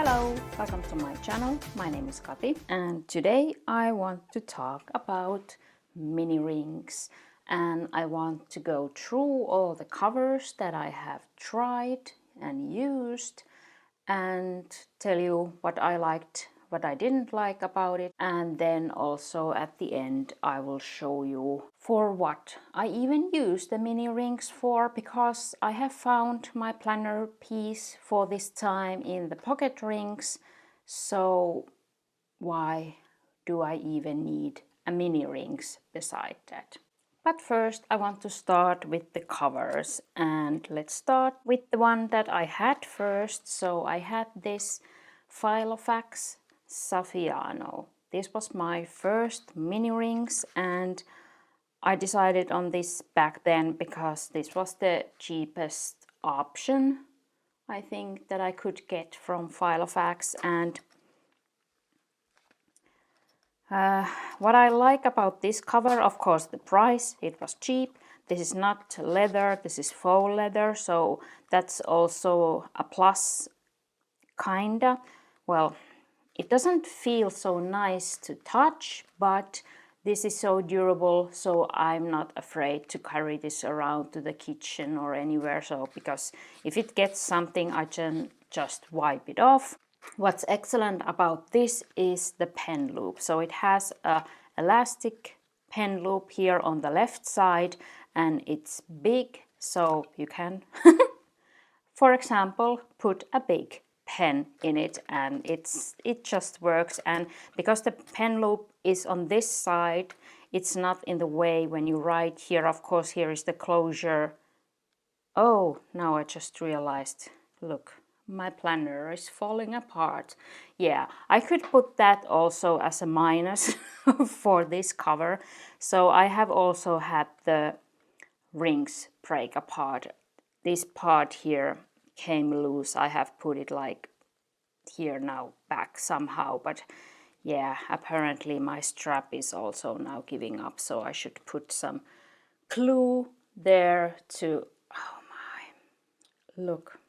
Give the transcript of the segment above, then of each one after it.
Hello, welcome to my channel. My name is Kati and today I want to talk about mini rings, and I want to go through all the covers that I have tried and used and tell you what I liked, what I didn't like about it, and then also at the end I will show you for what I even use the mini rings for, because I have found my planner piece for this time in the pocket rings, so why do I even need a mini rings beside that? But first I want to start with the covers, and let's start with the one that I had first. So I had this Filofax Saffiano. This was my first mini rings and I decided on this back then because this was the cheapest option I think that I could get from Filofax. And what I like about this cover, of course, the price, it was cheap. This is not leather, this is faux leather, so that's also a plus, kinda. Well, it doesn't feel so nice to touch, but this is so durable, so I'm not afraid to carry this around to the kitchen or anywhere. So because if it gets something, I can just wipe it off. What's excellent about this is the pen loop. So it has a elastic pen loop here on the left side, and it's big, so you can for example put a big pen in it and it just works. And because the pen loop is on this side, it's not in the way when you write here. Of course, here is the closure. Oh, now I just realized, look, my planner is falling apart. Yeah, I could put that also as a minus for this cover. So I have also had the rings break apart. This part here came loose. I have put it like here now back somehow, but yeah, apparently my strap is also now giving up, so I should put some glue there to, oh my, look.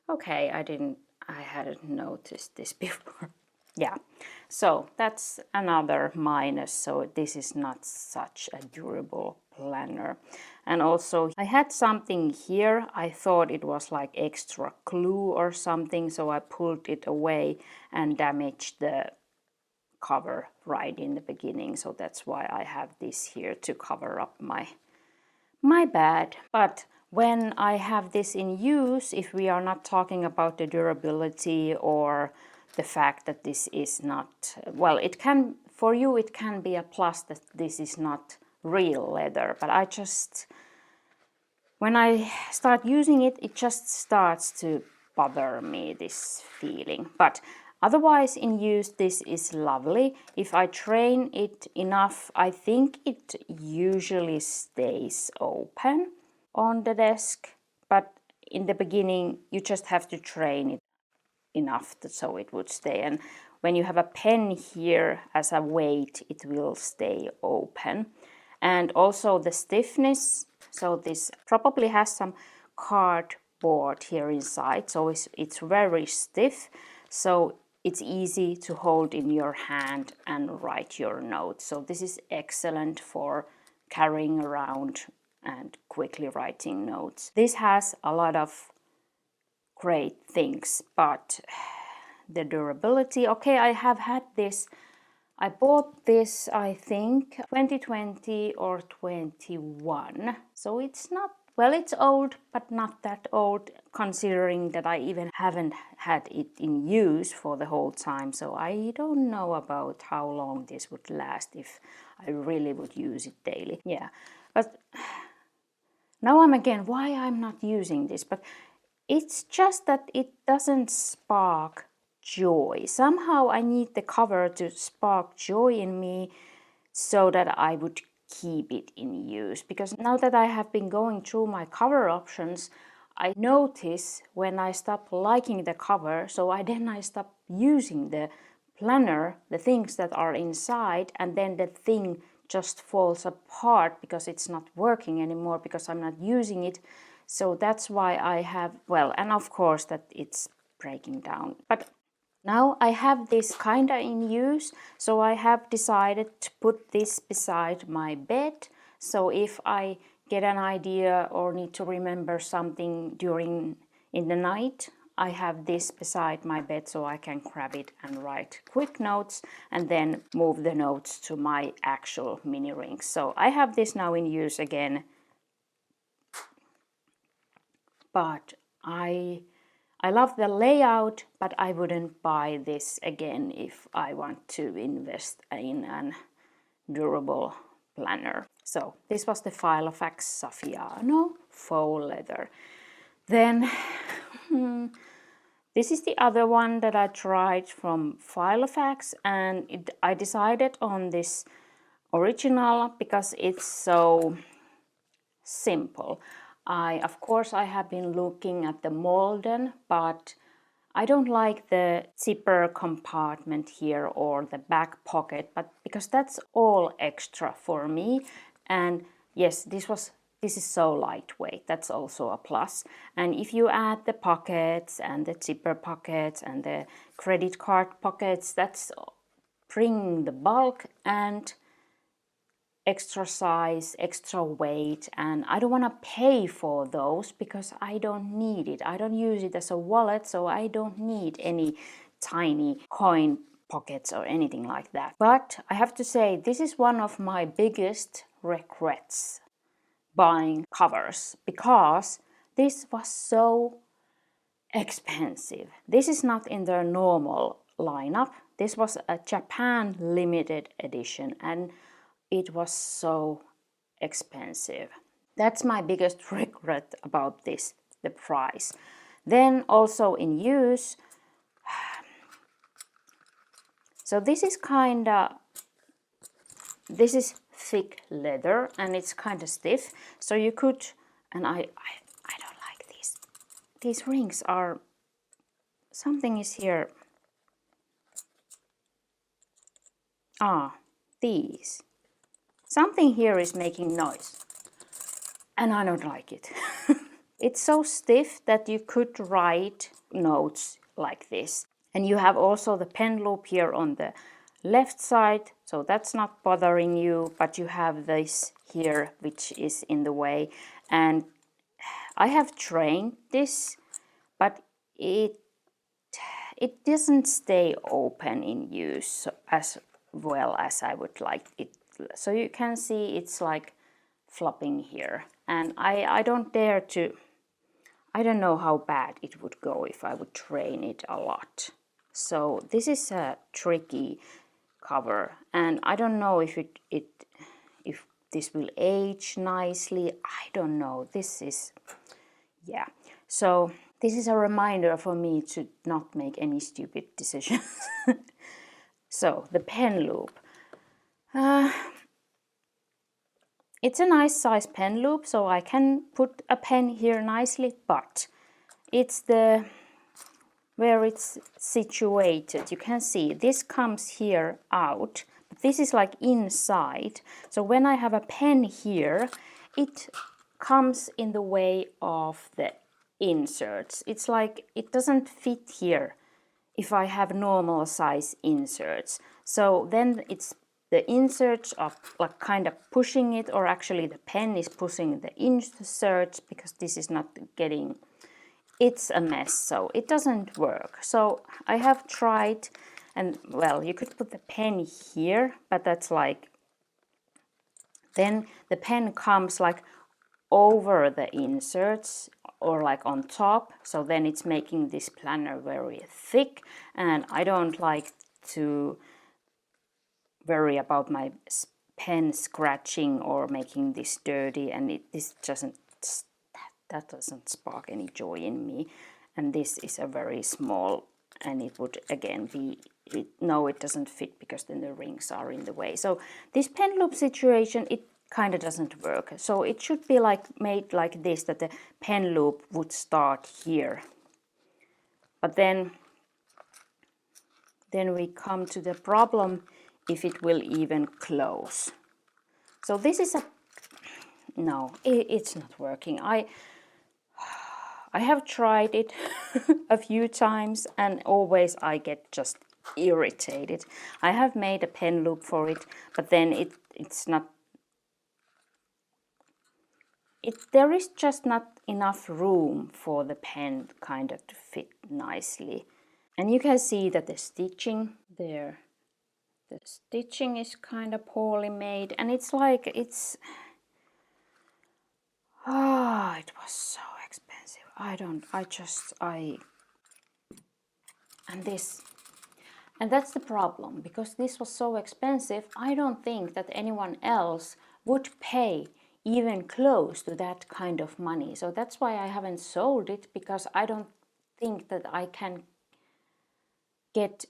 Okay, I hadn't noticed this before. Yeah, so that's another minus. So this is not such a durable planner. And also I had something here. I thought it was like extra glue or something, so I pulled it away and damaged the cover right in the beginning. So that's why I have this here to cover up my bad. But when I have this in use, if we are not talking about the durability or the fact that this is not, well, it can, for you it can be a plus that this is not real leather, but I just, when I start using it, it just starts to bother me, this feeling. But otherwise in use, this is lovely. If I train it enough, I think it usually stays open on the desk, but in the beginning you just have to train it enough so it would stay. And when you have a pen here as a weight, it will stay open. And also the stiffness, so this probably has some cardboard here inside, so it's very stiff, so it's easy to hold in your hand and write your notes. So this is excellent for carrying around and quickly writing notes. This has a lot of great things, but the durability, okay, I have had this, I bought this I think 2020 or 21, so it's not, well, it's old, but not that old considering that I even haven't had it in use for the whole time. So I don't know about how long this would last if I really would use it daily. Yeah, but now I'm again, why I'm not using this, but it's just that it doesn't spark joy. Somehow I need the cover to spark joy in me so that I would keep it in use. Because now that I have been going through my cover options, I notice when I stop liking the cover, so then I stop using the planner, the things that are inside, and then the thing just falls apart because it's not working anymore because I'm not using it. So that's why I have, well, and of course that it's breaking down. But Now I have this kinda in use, so I have decided to put this beside my bed. So if I get an idea or need to remember something in the night, I have this beside my bed so I can grab it and write quick notes and then move the notes to my actual mini rings. So I have this now in use again, but I love the layout, but I wouldn't buy this again if I want to invest in a durable planner. So this was the Filofax Saffiano faux leather. Then this is the other one that I tried from Filofax, and I decided on this original because it's so simple. Of course, I have been looking at the Moterm, but I don't like the zipper compartment here or the back pocket, but because that's all extra for me. And yes, this is so lightweight. That's also a plus. And if you add the pockets and the zipper pockets and the credit card pockets, that's bring the bulk and extra size, extra weight, and I don't want to pay for those because I don't need it. I don't use it as a wallet, so I don't need any tiny coin pockets or anything like that. But I have to say, this is one of my biggest regrets buying covers because this was so expensive. This is not in their normal lineup. This was a Japan limited edition and it was so expensive. That's my biggest regret about this, the price. Then also in use, so this is thick leather and it's kind of stiff. So you could, and I don't like these. These rings are, something is here. These. Something here is making noise and I don't like it. It's so stiff that you could write notes like this. And you have also the pen loop here on the left side, so that's not bothering you, but you have this here which is in the way. And I have trained this, but it doesn't stay open in use as well as I would like it. So you can see it's like flopping here, and I don't dare to, I don't know how bad it would go if I would train it a lot. So this is a tricky cover, and I don't know if if this will age nicely. I don't know. This is, yeah. So this is a reminder for me to not make any stupid decisions. So the pen loop. It's a nice size pen loop, so I can put a pen here nicely, but it's the where it's situated. You can see this comes here out, but this is like inside. So when I have a pen here, it comes in the way of the inserts. It's like it doesn't fit here if I have normal size inserts. So then it's the inserts are like kind of pushing it, or actually the pen is pushing the inserts because this is not getting, it's a mess, so it doesn't work. So I have tried, and well, you could put the pen here, but that's like, then the pen comes like over the inserts or like on top, so then it's making this planner very thick, and I don't like to worry about my pen scratching or making this dirty, and this doesn't, that doesn't spark any joy in me. And this is a very small, and it would again be, no, it doesn't fit because then the rings are in the way. So this pen loop situation, it kind of doesn't work. So it should be like made like this, that the pen loop would start here. But then we come to the problem if it will even close. So this is a, no, it's not working. I have tried it a few times and always I get just irritated. I have made a pen loop for it, but then it's not, there is just not enough room for the pen kind of to fit nicely. And you can see that the stitching there, the stitching is kind of poorly made, and it's like, it's, it was so expensive. And this, and that's the problem, because this was so expensive. I don't think that anyone else would pay even close to that kind of money. So that's why I haven't sold it, because I don't think that I can get,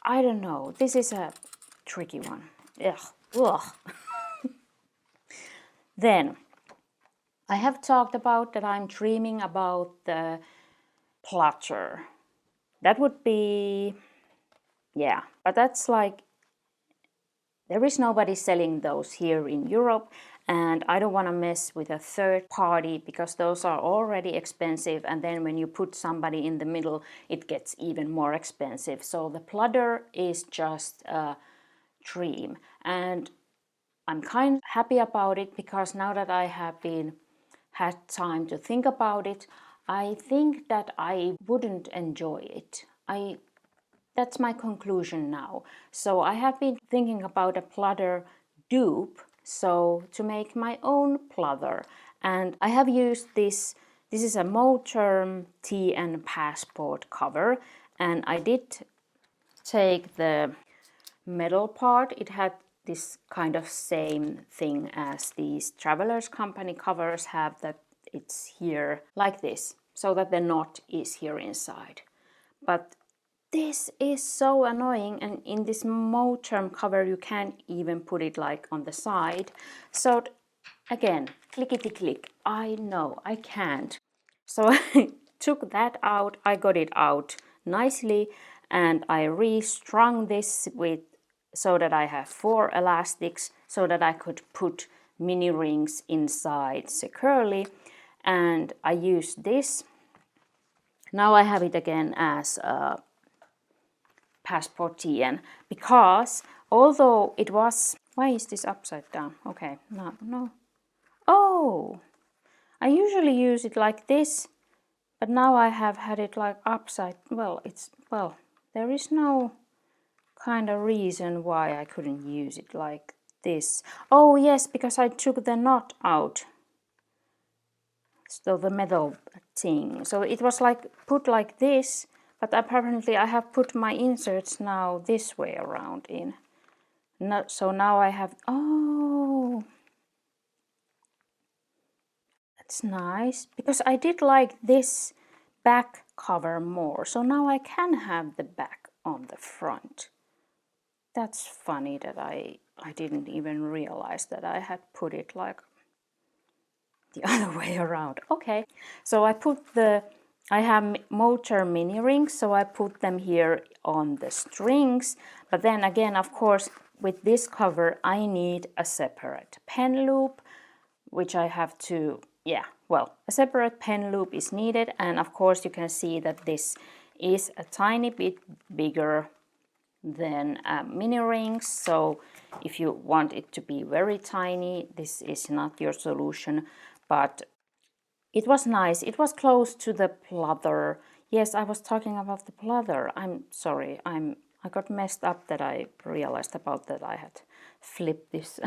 I don't know, this is a tricky one. Ugh. Ugh. Then I have talked about that I'm dreaming about the plotter. That would be, yeah, but that's like, there is nobody selling those here in Europe, and I don't want to mess with a third party, because those are already expensive, and then when you put somebody in the middle, it gets even more expensive. So the plotter is just a dream, and I'm kind of happy about it, because now that I have had time to think about it, I think that I wouldn't enjoy it. That's my conclusion now. So I have been thinking about a plotter dupe, so to make my own plotter. And I have used this is a Moterm tea and passport cover, and I did take the metal part. It had this kind of same thing as these Travelers Company covers have, that it's here like this, so that the knot is here inside. But this is so annoying, and in this Moterm cover you can't even put it like on the side. So again, clickety click, I know I can't. So I took that out, I got it out nicely, and I restrung this with, so that I have 4 elastics, so that I could put mini rings inside securely. And I used this. Now I have it again as a passport TN, because although it was, why is this upside down? Okay, no. Oh, I usually use it like this, but now I have had it like upside, well, there is no kind of reason why I couldn't use it like this. Oh yes, because I took the knot out. So the metal thing. So it was like put like this, but apparently I have put my inserts now this way around in. So now I have, oh, that's nice, because I did like this back cover more. So now I can have the back on the front. That's funny that I didn't even realize that I had put it like the other way around. Okay, so I have Moterm mini rings, so I put them here on the strings. But then again, of course, with this cover, I need a separate pen loop, which I have to, yeah, well, a separate pen loop is needed. And of course, you can see that this is a tiny bit bigger than mini rings. So if you want it to be very tiny, this is not your solution. But it was nice. It was close to the plotter. Yes, I was talking about the plotter. I'm sorry. I got messed up that I realized about that I had flipped this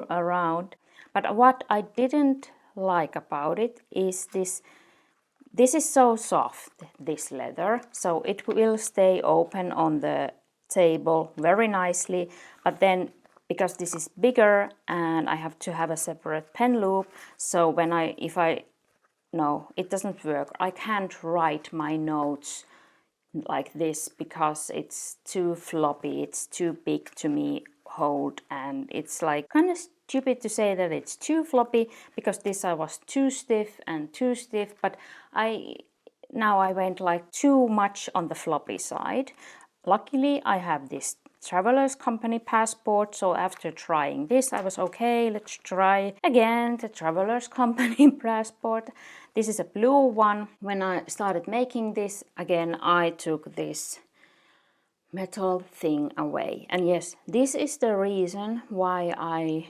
around. But what I didn't like about it is this. This is so soft, this leather, so it will stay open on the table very nicely. But then, because this is bigger and I have to have a separate pen loop, so no, it doesn't work. I can't write my notes like this because it's too floppy, it's too big to me hold, and it's like kind of stupid to say that it's too floppy, because this I was too stiff, but now I went like too much on the floppy side. Luckily I have this Travelers Company passport. So after trying this, I was okay, let's try again the Travelers Company passport. This is a blue one. When I started making this, again, I took this metal thing away. And yes, this is the reason why I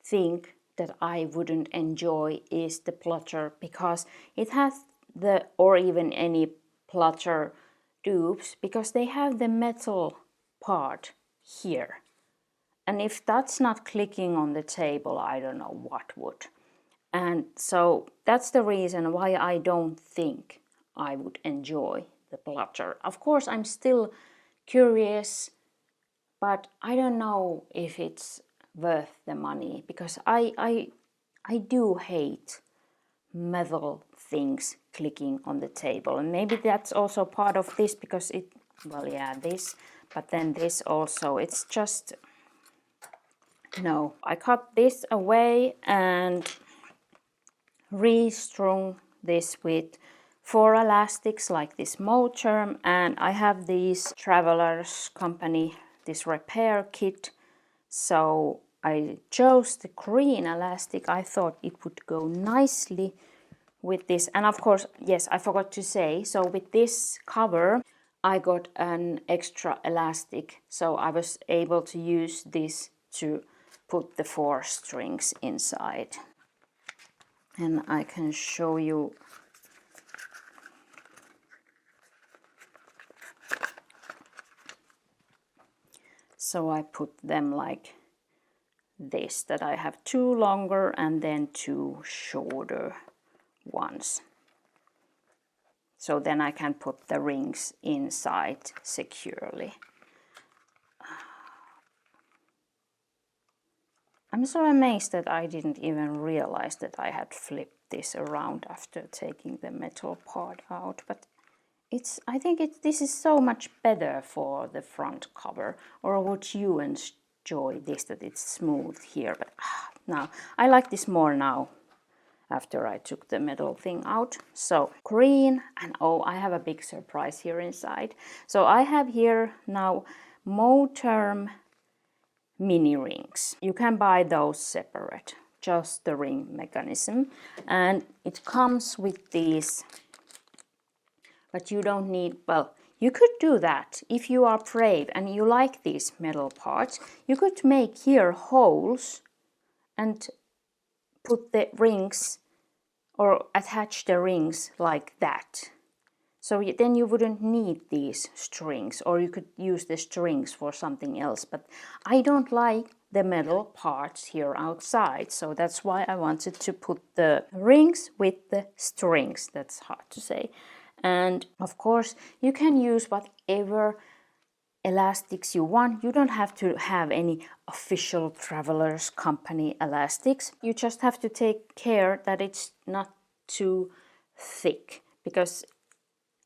think that I wouldn't enjoy is the plotter, because it has the, or even any plotter dupes, because they have the metal part here. And if that's not clicking on the table, I don't know what would. And so that's the reason why I don't think I would enjoy the plotter. Of course, I'm still curious, but I don't know if it's worth the money, because I do hate metal things clicking on the table. And maybe that's also part of this, because it, well, yeah, this, but then this also, it's just, no. I cut this away and restrung this with 4 elastics like this Moterm, and I have these Travelers Company, this repair kit, so I chose the green elastic. I thought it would go nicely with this. And of course, yes, I forgot to say, so with this cover I got an extra elastic, so I was able to use this to put the 4 strings inside. And I can show you. So I put them like this, that I have 2 longer and then 2 shorter ones. So then I can put the rings inside securely. I'm so amazed that I didn't even realize that I had flipped this around after taking the metal part out. But I think this is so much better for the front cover. Or would you enjoy this, that it's smooth here? But no, I like this more now after I took the metal thing out. So green, and oh, I have a big surprise here inside. So I have here now Moterm mini rings. You can buy those separate, just the ring mechanism, and it comes with these, but you don't need, well, you could do that if you are brave and you like these metal parts. You could make here holes and put the rings or attach the rings like that. So then you wouldn't need these strings, or you could use the strings for something else. But I don't like the metal parts here outside, so that's why I wanted to put the rings with the strings. That's hard to say. And of course, you can use whatever elastics you want. You don't have to have any official Travelers Company elastics. You just have to take care that it's not too thick, because,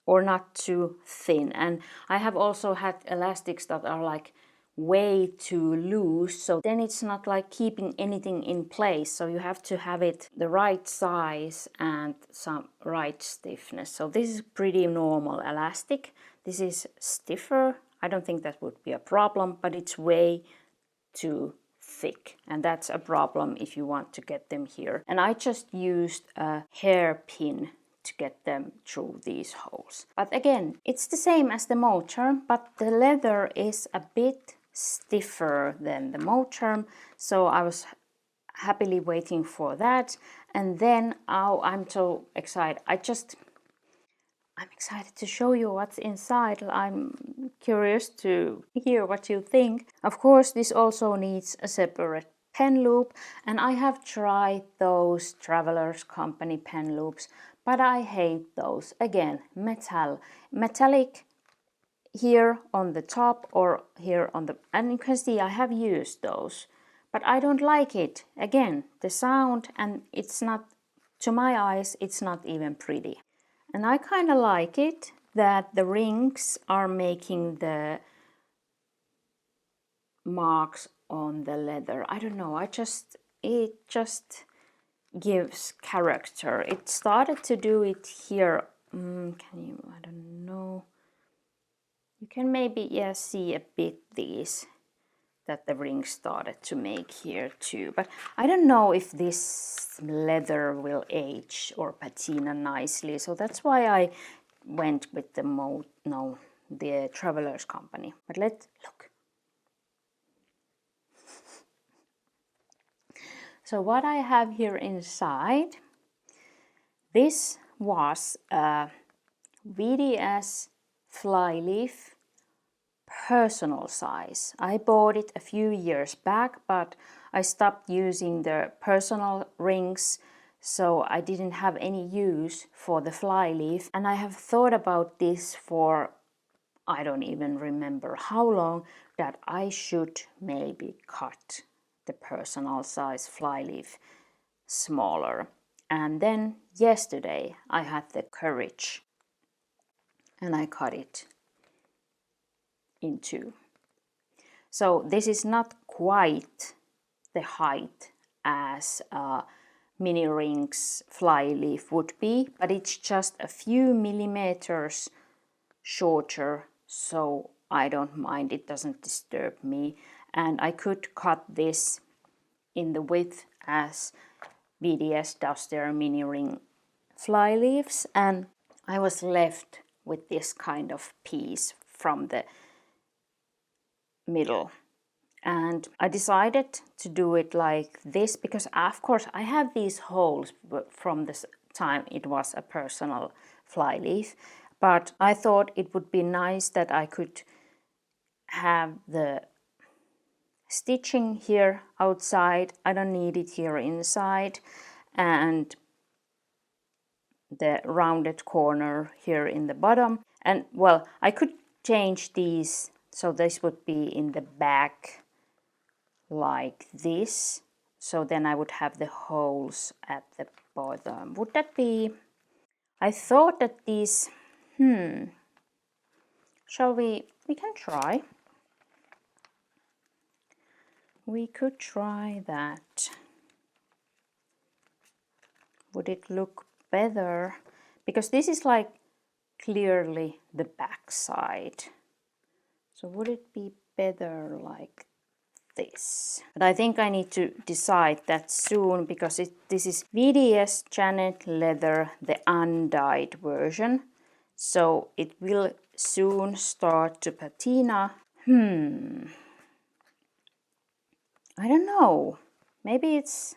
or not too thin. And I have also had elastics that are like way too loose, so then it's not like keeping anything in place. So you have to have it the right size and some right stiffness. So this is pretty normal elastic. This is stiffer. I don't think that would be a problem, but it's way too thick, and that's a problem if you want to get them here. And I just used a hairpin to get them through these holes. But again, it's the same as the Moterm, but the leather is a bit stiffer than the Moterm, so I was happily waiting for that. And then, oh, I'm so excited. I'm excited to show you what's inside. I'm curious to hear what you think. Of course, this also needs a separate pen loop, and I have tried those Travelers Company pen loops, but I hate those. Again, metallic here on the top or here on the, and you can see I have used those, but I don't like it. Again, the sound, and it's not, to my eyes, it's not even pretty. And I kind of like it that the rings are making the marks on the leather. I don't know, it just gives character. It started to do it here. I don't know. You can maybe see a bit these that the rings started to make here too. But I don't know if this leather will age or patina nicely. So that's why I went with the Traveler's Company. But let's look. So what I have here inside, this was a VDS flyleaf personal size. I bought it a few years back, but I stopped using the personal rings, so I didn't have any use for the flyleaf. And I have thought about this for, I don't even remember how long, that I should maybe cut the personal size flyleaf smaller. And then yesterday I had the courage and I cut it in two. So this is not quite the height as a mini rings flyleaf would be, but it's just a few millimeters shorter, so I don't mind, it doesn't disturb me. And I could cut this in the width as VDS does their mini ring flyleaves, and I was left with this kind of piece from the middle. And I decided to do it like this because of course I have these holes from the time it was a personal flyleaf, but I thought it would be nice that I could have the stitching here outside. I don't need it here inside, and the rounded corner here in the bottom. And well, I could change these so this would be in the back like this, so then I would have the holes at the bottom. Would that be, I thought that these, shall we can try. We could try that. Would it look better? Because this is like clearly the back side. So would it be better like this? But I think I need to decide that soon, because this is VDS Janet Leather, the undyed version. So it will soon start to patina. I don't know. Maybe it's,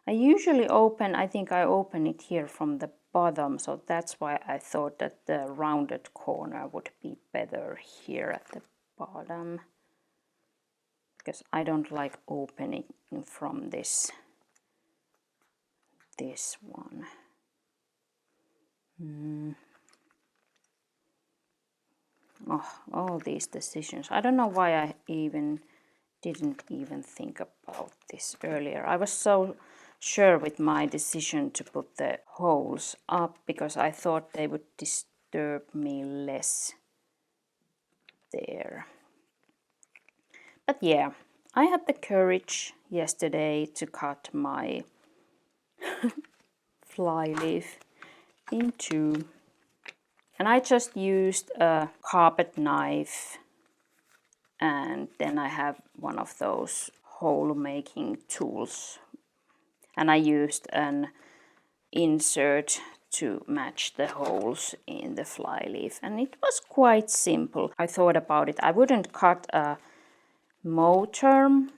I usually open, I think I open it here from the bottom, so that's why I thought that the rounded corner would be better here at the bottom, because I don't like opening from this one. Oh, all these decisions. I don't know why I didn't even think about this earlier. I was so sure with my decision to put the holes up because I thought they would disturb me less there. But yeah, I had the courage yesterday to cut my flyleaf in two. And I just used a carpet knife, and then I have one of those hole making tools. And I used an insert to match the holes in the flyleaf, and it was quite simple. I thought about it. I wouldn't cut a Moterm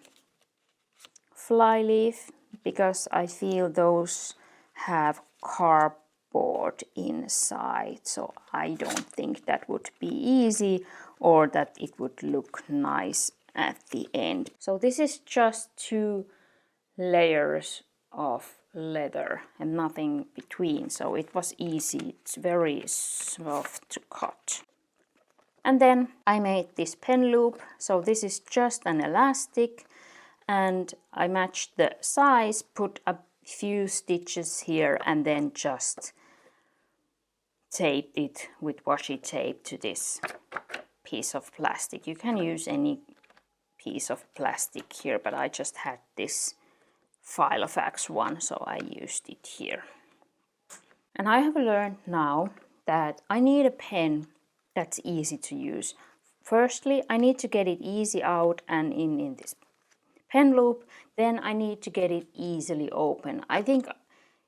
flyleaf because I feel those have cardboard inside, so I don't think that would be easy or that it would look nice at the end. So this is just 2 layers of leather and nothing between, so it was easy. It's very soft to cut. And then I made this pen loop, so this is just an elastic, and I matched the size, put a few stitches here, and then just taped it with washi tape to this piece of plastic. You can use any piece of plastic here, but I just had this Filofax one, so I used it here. And I have learned now that I need a pen that's easy to use. firstly I need to get it easy out and in this pen loop, then I need to get it easily open. I think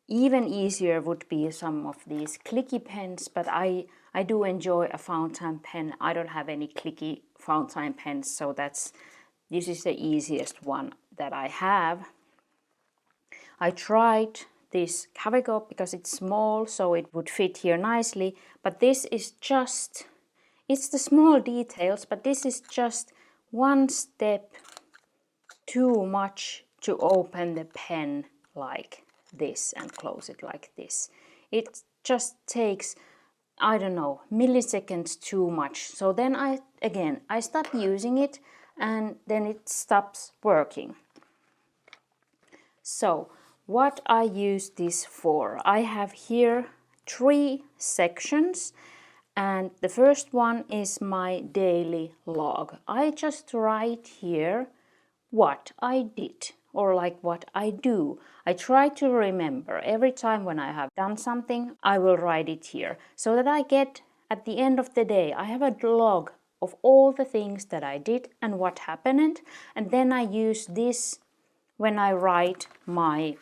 even easier would be some of these clicky pens, but I do enjoy a fountain pen. I don't have any clicky fountain pens, so this is the easiest one that I have. I tried this Cavico because it's small, so it would fit here nicely, but this is just, it's the small details, but this is just one step too much to open the pen like this and close it like this. It just takes, I don't know, milliseconds too much. So then I stop using it and then it stops working. So what I use this for, I have here 3 sections, and the first one is my daily log. I just write here what I did, or like what I do. I try to remember every time when I have done something, I will write it here, so that I get, at the end of the day, I have a log of all the things that I did and what happened, and then I use this when I write my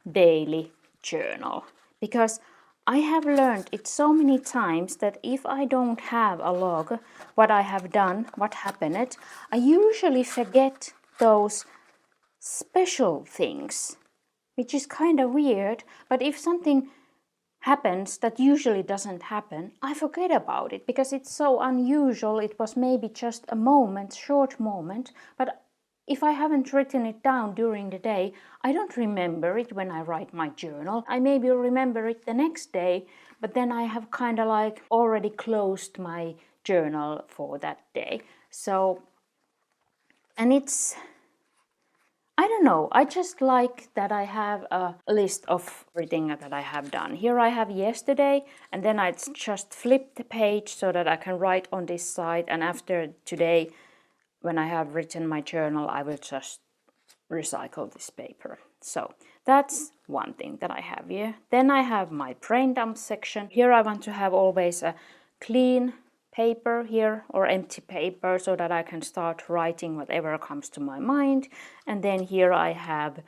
daily journal. Because I have learned it so many times that if I don't have a log, what I have done, what happened, I usually forget those special things, which is kind of weird. But if something happens that usually doesn't happen, I forget about it because it's so unusual. It was maybe just a moment, short moment, but if I haven't written it down during the day, I don't remember it when I write my journal. I maybe remember it the next day, but then I have kind of like already closed my journal for that day. So, and it's, I don't know, I just like that I have a list of everything that I have done. Here I have yesterday, and then I just flip the page so that I can write on this side, and after today, when I have written my journal, I will just recycle this paper. So that's one thing that I have here. Then I have my brain dump section. Here I want to have always a clean paper here, or empty paper, so that I can start writing whatever comes to my mind. And then here I have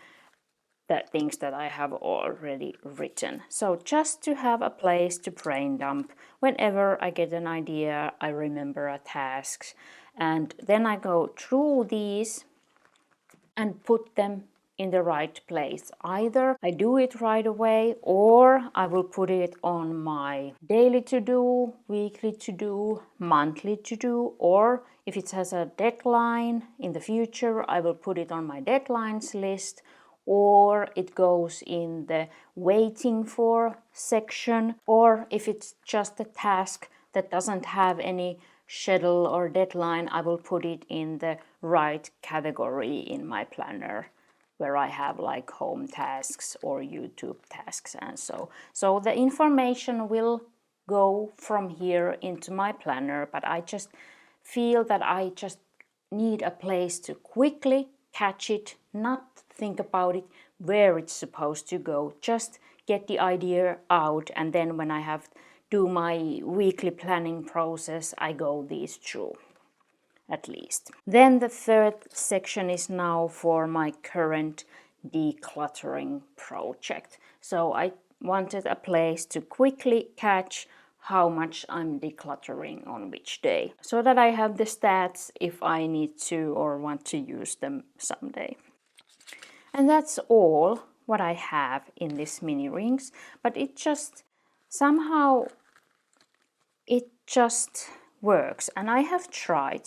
the things that I have already written. So just to have a place to brain dump whenever I get an idea, I remember a task, and then I go through these and put them in the right place. Either I do it right away, or I will put it on my daily to-do, weekly to-do, monthly to-do, or if it has a deadline in the future, I will put it on my deadlines list, or it goes in the waiting for section, or if it's just a task that doesn't have any schedule or deadline, I will put it in the right category in my planner, where I have like home tasks or YouTube tasks and so. So the information will go from here into my planner, but I just feel that I just need a place to quickly catch it, not think about it where it's supposed to go, just get the idea out, and then when I have do my weekly planning process, I go these through at least. Then the third section is now for my current decluttering project. So I wanted a place to quickly catch how much I'm decluttering on which day, so that I have the stats if I need to or want to use them someday. And that's all what I have in this mini rings, but it just somehow it just works. And I have tried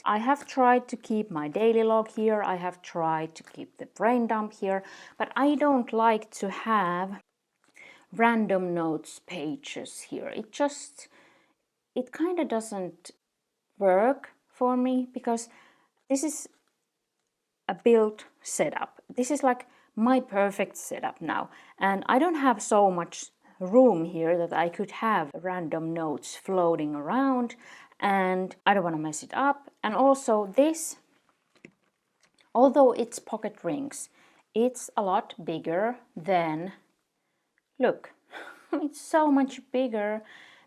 to keep my daily log here, I have tried to keep the brain dump here, but I don't like to have random notes pages here. It kind of doesn't work for me, because this is a built setup. This is like my perfect setup now, and I don't have so much room here that I could have random notes floating around, and I don't want to mess it up. And also this, although it's pocket rings, it's a lot bigger than, look, it's so much bigger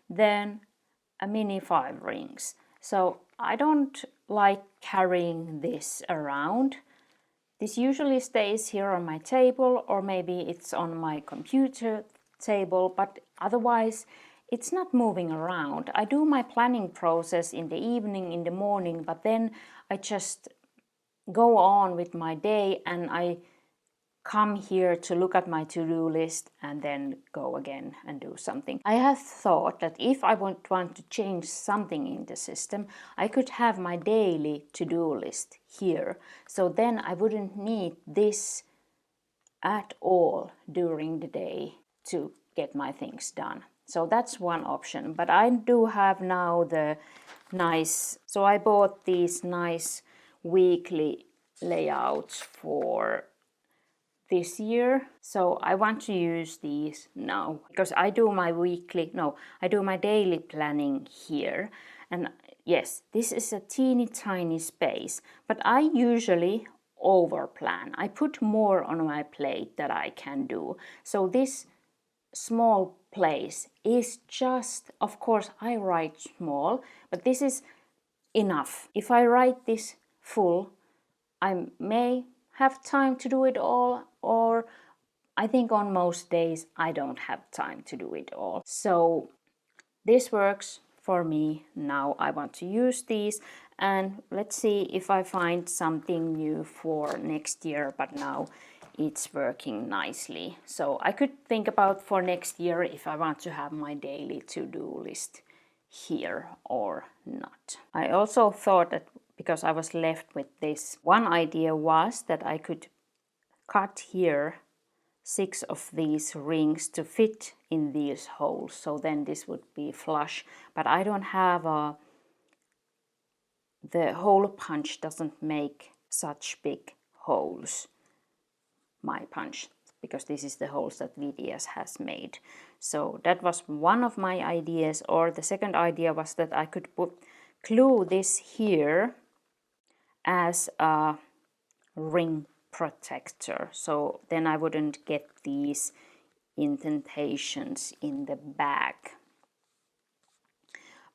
than a mini 5 rings. So I don't like carrying this around. This usually stays here on my table, or maybe it's on my computer table, but otherwise it's not moving around. I do my planning process in the evening, in the morning, but then I just go on with my day and I come here to look at my to-do list and then go again and do something. I have thought that if I want to change something in the system, I could have my daily to-do list here. So then I wouldn't need this at all during the day to get my things done. So that's one option. But I do have now the nice, so I bought these nice weekly layouts for this year. So I want to use these now because I do my daily planning here. And yes, this is a teeny tiny space, but I usually over plan. I put more on my plate that I can do. So this small place is just, of course I write small, but this is enough. If I write this full, I may have time to do it all, or I think on most days I don't have time to do it all. So this works for me now. I want to use these, and let's see if I find something new for next year, but now it's working nicely. So I could think about for next year if I want to have my daily to-do list here or not. I also thought that because I was left with this, one idea was that I could cut here 6 of these rings to fit in these holes, so then this would be flush. But I don't have the hole punch doesn't make such big holes, my punch, because this is the holes that VDS has made. So that was one of my ideas. Or the second idea was that I could glue this here as a ring protector, so then I wouldn't get these indentations in the back.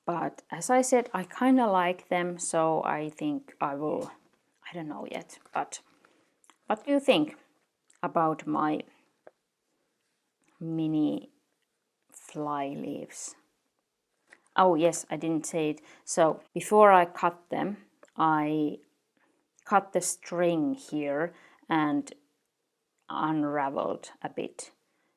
But as I said, I kind of like them, so I think I will, I don't know yet, but what do you think about my mini fly leaves? Oh yes, I didn't say it. So before I cut them, I cut the string here and unraveled a bit.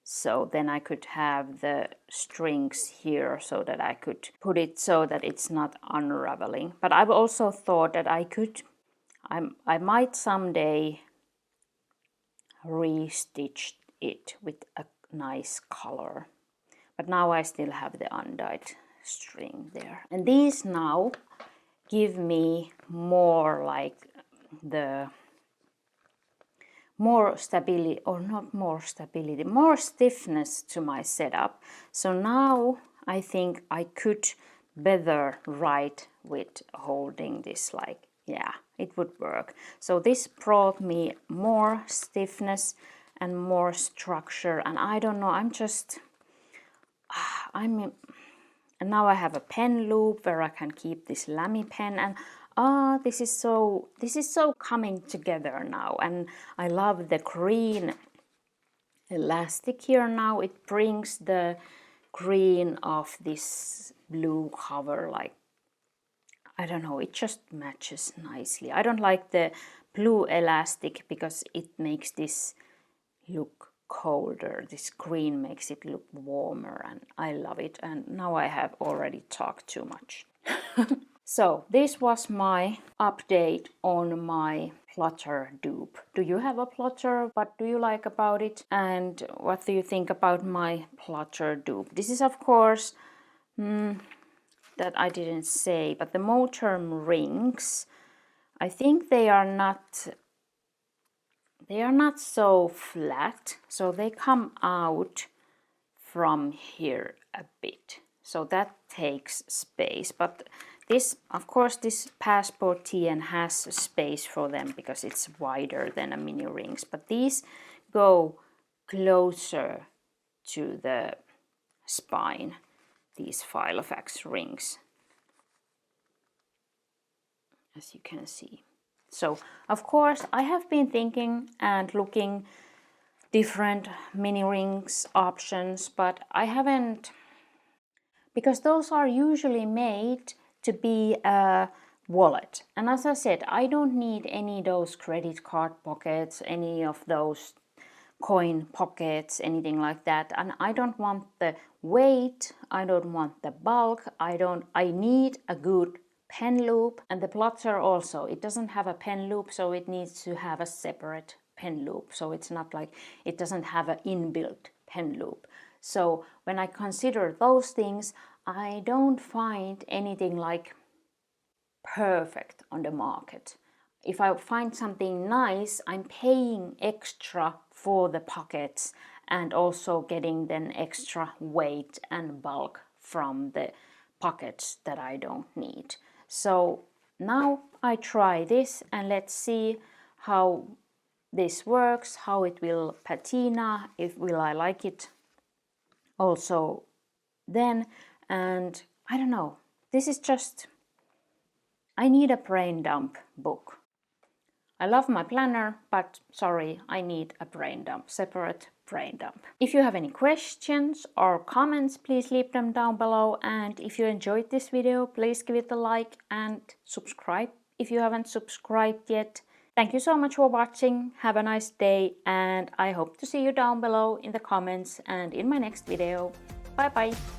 So then I could have the strings here so that I could put it so that it's not unraveling. But I've also thought that I might someday restitch it with a nice color. But now I still have the undyed string there. And these now give me more like the more stability, or not more stability, more stiffness to my setup. So now I think I could better write with holding this, like, yeah, it would work. So this brought me more stiffness and more structure, and I don't know, and now I have a pen loop where I can keep this Lamy pen, and this is so coming together now. And I love the green elastic here now. It brings the green of this blue cover, like, I don't know, it just matches nicely. I don't like the blue elastic because it makes this look colder. This green makes it look warmer, and I love it. And now I have already talked too much. So this was my update on my plotter dupe. Do you have a plotter? What do you like about it? And what do you think about my plotter dupe? This is, of course, that I didn't say, but the Moterm rings, I think they are not so flat, so they come out from here a bit, so that takes space. But this, of course, this Passport TN has space for them because it's wider than a mini rings, but these go closer to the spine, these Filofax rings. as you can see. So of course I have been thinking and looking different mini rings options, but I haven't, because those are usually made to be a wallet. And as I said, I don't need any of those credit card pockets, any of those coin pockets, anything like that. And I don't want the weight, I don't want the bulk, I need a good pen loop. And the plotter also, it doesn't have a pen loop, so it needs to have a separate pen loop. So it's not like, it doesn't have an inbuilt pen loop. So when I consider those things, I don't find anything like perfect on the market. If I find something nice, I'm paying extra for the pockets and also getting then extra weight and bulk from the pockets that I don't need. So now I try this and let's see how this works, how it will patina, if will I like it also then. And I don't know, this is just, I need a brain dump book. I love my planner, but sorry, I need a brain dump, separate brain dump. If you have any questions or comments, please leave them down below. And if you enjoyed this video, please give it a like and subscribe if you haven't subscribed yet. Thank you so much for watching. Have a nice day, and I hope to see you down below in the comments and in my next video. Bye bye.